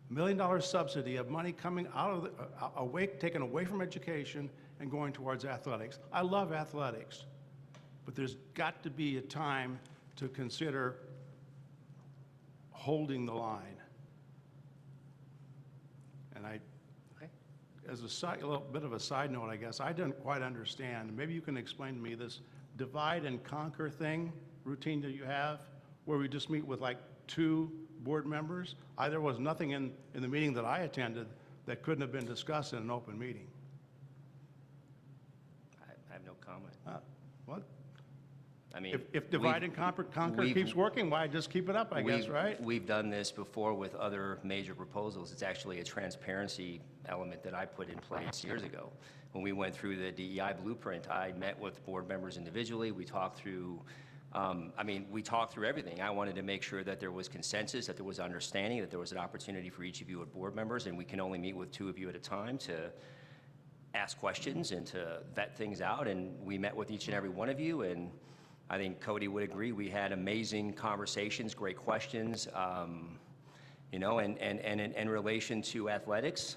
R: million subsidy of money coming out of taken away from education and going towards athletics. I love athletics, but there's got to be a time to consider holding the line. And as a little bit of a side note, I guess, I didn't quite understand. Maybe you can explain to me this divide and conquer thing, routine that you have, where we just meet with like 2 board members. There was nothing in the meeting that I attended that couldn't have been discussed in an open meeting.
E: I have no comment.
R: What?
E: I mean,
R: If divide and conquer keeps working, why just keep it up, I guess, right?
E: We've done this before with other major proposals. It's actually a transparency element that I put in place years ago. When we went through the DEI blueprint, I met with board members individually. We talked through, we talked through everything. I wanted to make sure that there was consensus, that there was understanding, that there was an opportunity for each of you as board members, and we can only meet with 2 of you at a time to ask questions and to vet things out. And we met with each and every one of you, and I think Cody would agree. We had amazing conversations, great questions, and in relation to athletics,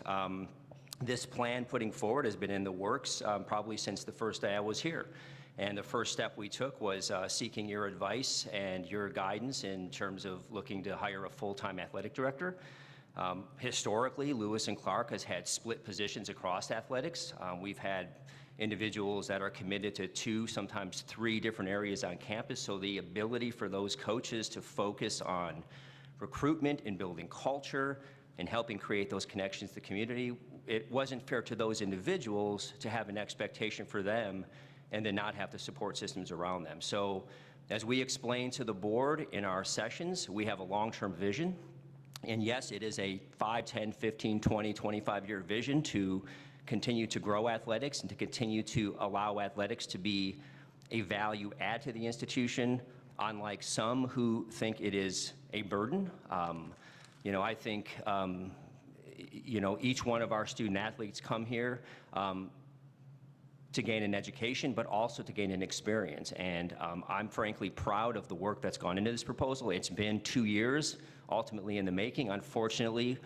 E: this plan putting forward has been in the works probably since the first day I was here. And the first step we took was seeking your advice and your guidance in terms of looking to hire a full-time athletic director. Historically, Lewis and Clark has had split positions across athletics. We've had individuals that are committed to 2, sometimes 3 different areas on campus, so the ability for those coaches to focus on recruitment and building culture and helping create those connections to the community, it wasn't fair to those individuals to have an expectation for them and then not have the support systems around them. So as we explained to the board in our sessions, we have a long-term vision. And yes, it is a 5, 10, 15, 20, 25-year vision to continue to grow athletics and to continue to allow athletics to be a value add to the institution, unlike some who think it is a burden. I think, each one of our student athletes come here to gain an education, but also to gain an experience. And I'm frankly proud of the work that's gone into this proposal. It's been 2 years ultimately in the making. Unfortunately,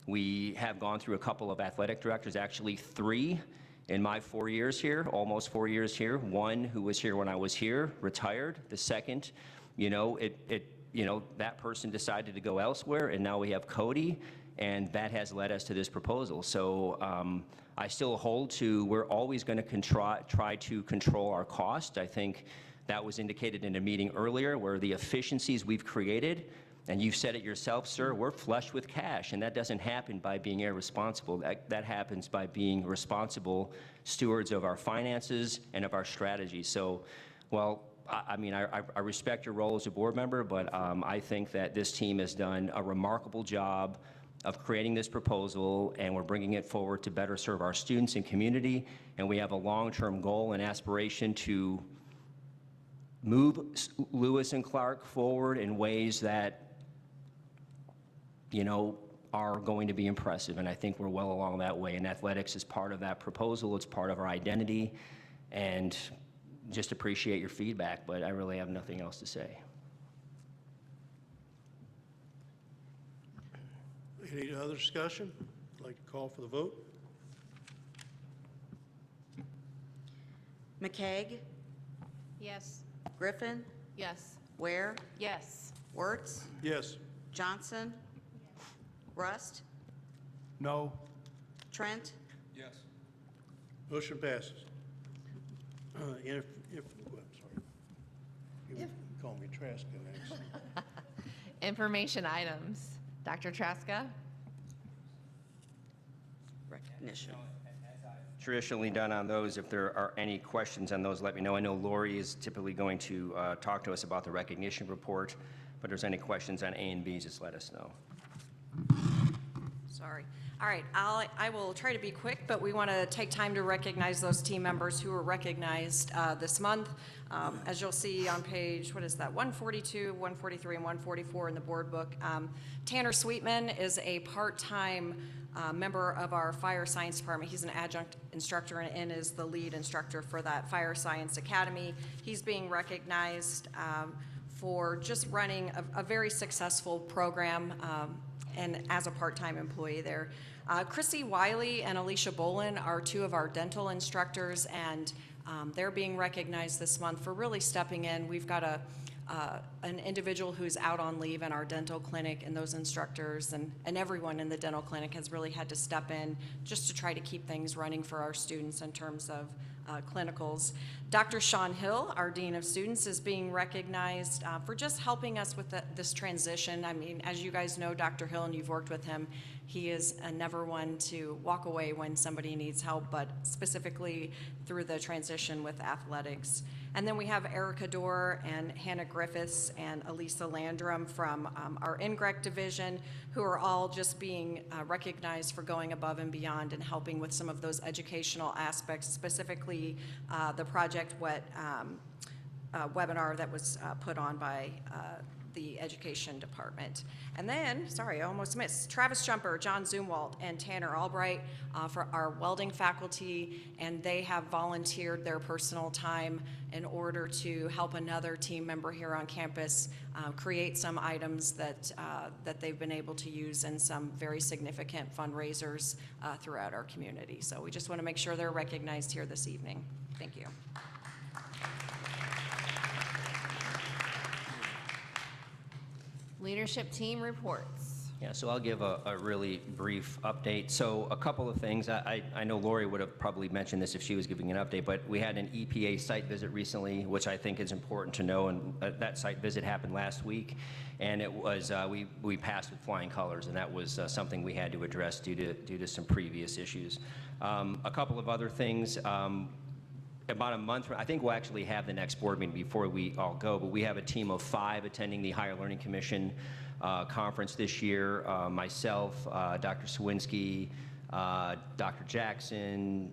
E: we have gone through a couple of athletic directors, actually 3 in my 4 years here, almost 4 years here. 1 who was here when I was here, retired. The second, that person decided to go elsewhere, and now we have Cody, and that has led us to this proposal. So I still hold to, we're always going to try to control our cost. I think that was indicated in a meeting earlier where the efficiencies we've created, and you've said it yourself, sir, we're flush with cash, and that doesn't happen by being irresponsible. That happens by being responsible stewards of our finances and of our strategy. So, I respect your role as a board member, but I think that this team has done a remarkable job of creating this proposal, and we're bringing it forward to better serve our students and community, and we have a long-term goal and aspiration to move Lewis and Clark forward in ways that are going to be impressive, and I think we're well along that way, and athletics is part of that proposal. It's part of our identity, and just appreciate your feedback, but I really have nothing else to say.
A: Any other discussion? I'd like to call for the vote.
B: McCaig,
C: Yes.
B: Griffin,
C: Yes.
B: Ware,
C: Yes.
B: Wertz,
A: Yes.
B: Johnson, Rust,
R: No.
B: Trent,
R: Yes.
A: Motion passes. I'm sorry. You call me Trask next.
C: Information items. Dr. Traska?
B: recognition.
E: Traditionally done on those. If there are any questions on those, let me know. I know Lori is typically going to talk to us about the recognition report, But if there's any questions on A and B, just let us know.
M: Sorry. All right, I will try to be quick, but we want to take time to recognize those team members who were recognized this month. As you'll see on page, 142, 143, and 144 in the board book, Tanner Sweetman is a part-time member of our fire science department. He's an adjunct instructor and is the lead instructor for that Fire Science Academy. He's being recognized for just running a very successful program and as a part-time employee there. Chrissy Wiley and Alicia Bolin are two of our dental instructors, and they're being recognized this month for really stepping in. We've got an individual who's out on leave in our dental clinic, and those instructors and everyone in the dental clinic has really had to step in just to try to keep things running for our students in terms of clinicals. Dr. Sean Hill, our Dean of Students, is being recognized for just helping us with this transition. I mean, as you guys know, Dr. Hill, and you've worked with him, he is never one to walk away when somebody needs help, but specifically through the transition with athletics. And then we have Erica Dorr and Hannah Griffiths and Elisa Landrum from our INGREC division, who are all just being recognized for going above and beyond and helping with some of those educational aspects, specifically the Project WET webinar that was put on by the education department. And then, sorry, I almost missed, Travis Jumper, John Zumwalt, and Tanner Albright for our welding faculty, and they have volunteered their personal time in order to help another team member here on campus create some items that they've been able to use in some very significant fundraisers throughout our community. So we just want to make sure they're recognized here this evening. Thank you.
C: Leadership team reports.
E: Yeah, so I'll give a really brief update. So a couple of things. I know Lori would have probably mentioned this if she was giving an update, but we had an EPA site visit recently, which I think is important to know, and that site visit happened last week, and it was, we passed with flying colors, and that was something we had to address due to some previous issues. A couple of other things. About a month, I think we'll actually have the next board meeting before we all go, but we have a team of 5 attending the Higher Learning Commission conference this year. Myself, Dr. Sawinski, Dr. Jackson,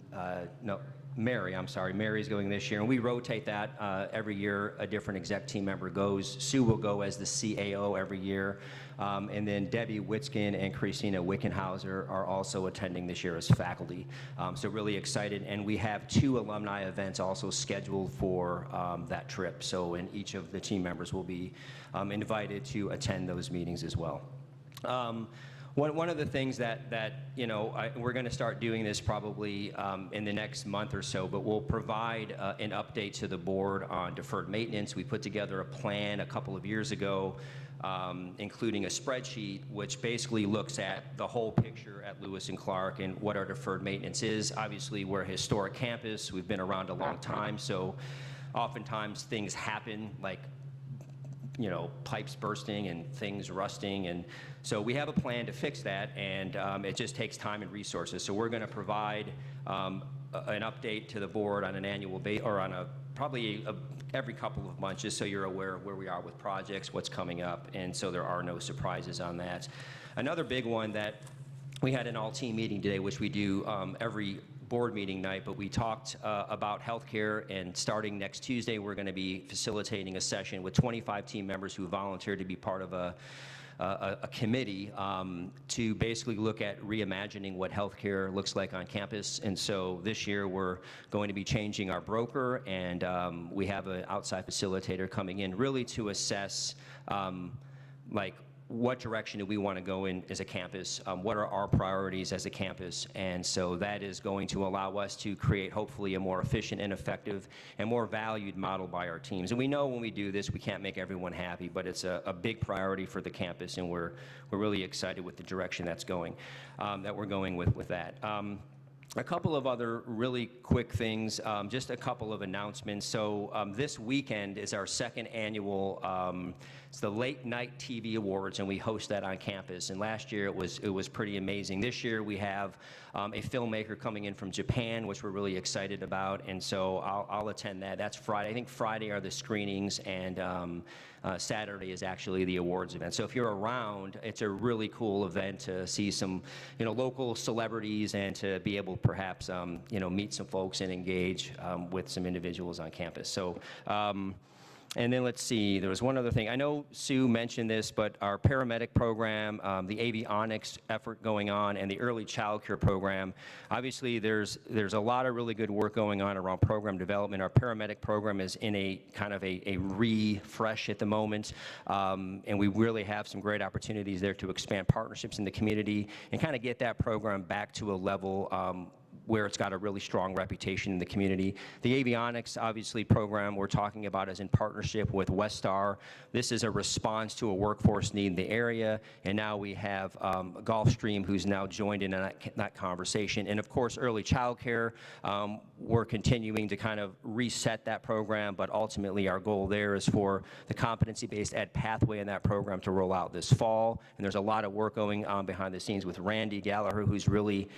E: Mary, I'm sorry, Mary's going this year, and we rotate that every year. A different exec team member goes. Sue will go as the CAO every year, and then Debbie Witzkin and Christina Wickenhauser are also attending this year as faculty. So really excited, and we have 2 alumni events also scheduled for that trip. So, and each of the team members will be invited to attend those meetings as well. One of the things that you know, we're going to start doing this probably in the next month or so, but we'll provide an update to the board on deferred maintenance. We put together a plan a couple of years ago, including a spreadsheet, which basically looks at the whole picture at Lewis and Clark and what our deferred maintenance is. Obviously, we're a historic campus. We've been around a long time, so oftentimes things happen, like, you know, pipes bursting and things rusting, and so we have a plan to fix that, and it just takes time and resources. So we're going to provide an update to the board on an annual basis, or on probably every couple of months, just so you're aware of where we are with projects, what's coming up, and so there are no surprises on that. Another big one that we had an all-team meeting today, which we do every board meeting night, but we talked about healthcare, and starting next Tuesday, we're going to be facilitating a session with 25 team members who volunteered to be part of a committee to basically look at reimagining what healthcare looks like on campus. And so this year we're going to be changing our broker, and we have an outside facilitator coming in really to assess like, what direction do we want to go in as a campus? What are our priorities as a campus? And so that is going to allow us to create hopefully a more efficient and effective and more valued model by our teams. And we know when we do this, we can't make everyone happy, but it's a big priority for the campus, and we're really excited with the direction that's going, that we're going with that. A couple of other really quick things, just a couple of announcements. So this weekend is our 2nd annual, it's the Late Night TV Awards, and we host that on campus. And last year it was pretty amazing. This year we have a filmmaker coming in from Japan, which we're really excited about, and so I'll attend that. That's Friday. I think Friday are the screenings, and Saturday is actually the awards event. So if you're around, it's a really cool event to see some, local celebrities and to be able perhaps, meet some folks and engage with some individuals on campus. So, and then let's see, there was one other thing. I know Sue mentioned this, but our paramedic program, the avionics effort going on, and the early child care program, obviously there's a lot of really good work going on around program development. Our paramedic program is in a kind of a refresh at the moment, and we really have some great opportunities there to expand partnerships in the community and kind of get that program back to a level where it's got a really strong reputation in the community. The avionics, obviously, program we're talking about is in partnership with Westar. This is a response to a workforce need in the area, and now we have Gulfstream, who's now joined in that conversation. And of course, early child care, we're continuing to kind of reset that program, but ultimately our goal there is for the competency-based ed pathway in that program to roll out this fall. And there's a lot of work going on behind the scenes with Randy Gallagher, who's really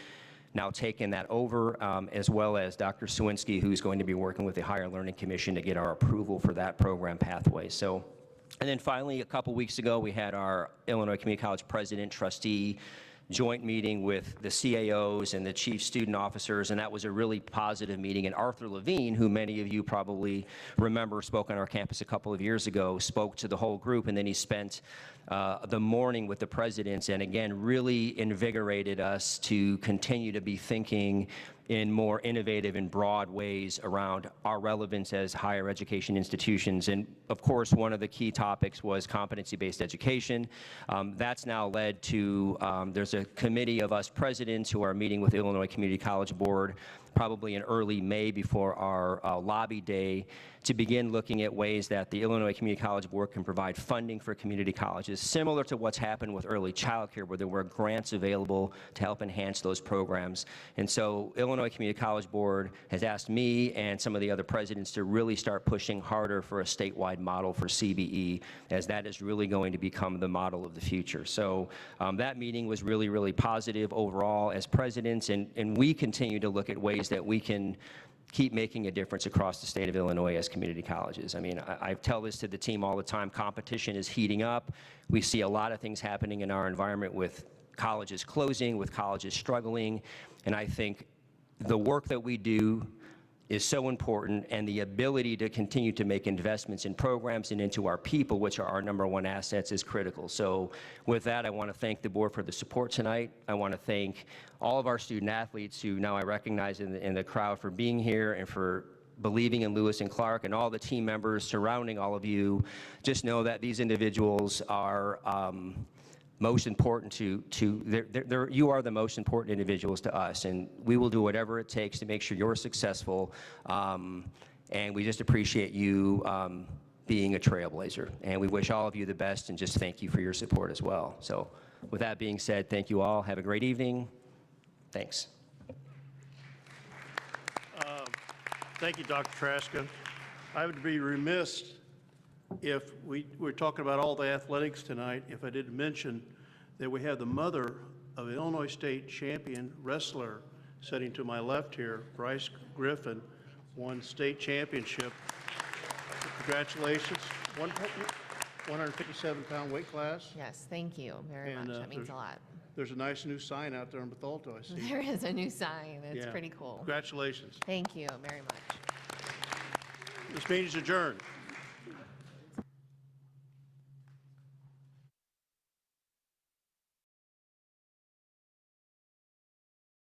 E: now taken that over, as well as Dr. Swinsky, who's going to be working with the Higher Learning Commission to get our approval for that program pathway. So, and then finally, a couple weeks ago, we had our Illinois Community College President Trustee joint meeting with the CAOs and the chief student officers, and that was a really positive meeting. And Arthur Levine, who many of you probably remember spoke on our campus a couple of years ago, spoke to the whole group, and then he spent the morning with the presidents, and again really invigorated us to continue to be thinking in more innovative and broad ways around our relevance as higher education institutions. And of course, one of the key topics was competency-based education. That's now led to, there's a committee of us presidents who are meeting with Illinois Community College Board probably in early May before our lobby day to begin looking at ways that the Illinois Community College Board can provide funding for community colleges, similar to what's happened with early child care, where there were grants available to help enhance those programs. And so Illinois Community College Board has asked me and some of the other presidents to really start pushing harder for a statewide model for CBE, as that is really going to become the model of the future. So that meeting was really, really positive overall as presidents, and we continue to look at ways that we can keep making a difference across the state of Illinois as community colleges. I mean, I tell this to the team all the time, competition is heating up. We see a lot of things happening in our environment with colleges closing, with colleges struggling, and I think the work that we do is so important, and the ability to continue to make investments in programs and into our people, which are our #1 assets, is critical. So with that, I want to thank the board for the support tonight. I want to thank all of our student athletes who now I recognize in the crowd for being here and for believing in Lewis and Clark, and all the team members surrounding all of you. Just know that these individuals are most important you are the most important individuals to us, and we will do whatever it takes to make sure you're successful, and we just appreciate you being a trailblazer, and we wish all of you the best, and just thank you for your support as well. So with that being said, thank you all. Have a great evening. Thanks.
A: Thank you, Dr. Traska. I would be remiss if we're talking about all the athletics tonight, if I didn't mention that we have the mother of an Illinois State champion wrestler sitting to my left here, Bryce Griffin, won state championship. Congratulations. 157-pound weight class.
C: Yes, thank you very much. That means a lot.
A: There's a nice new sign out there in Bethalto, I see.
C: There is a new sign. It's pretty cool.
A: Congratulations.
C: Thank you very much.
A: This meeting is adjourned.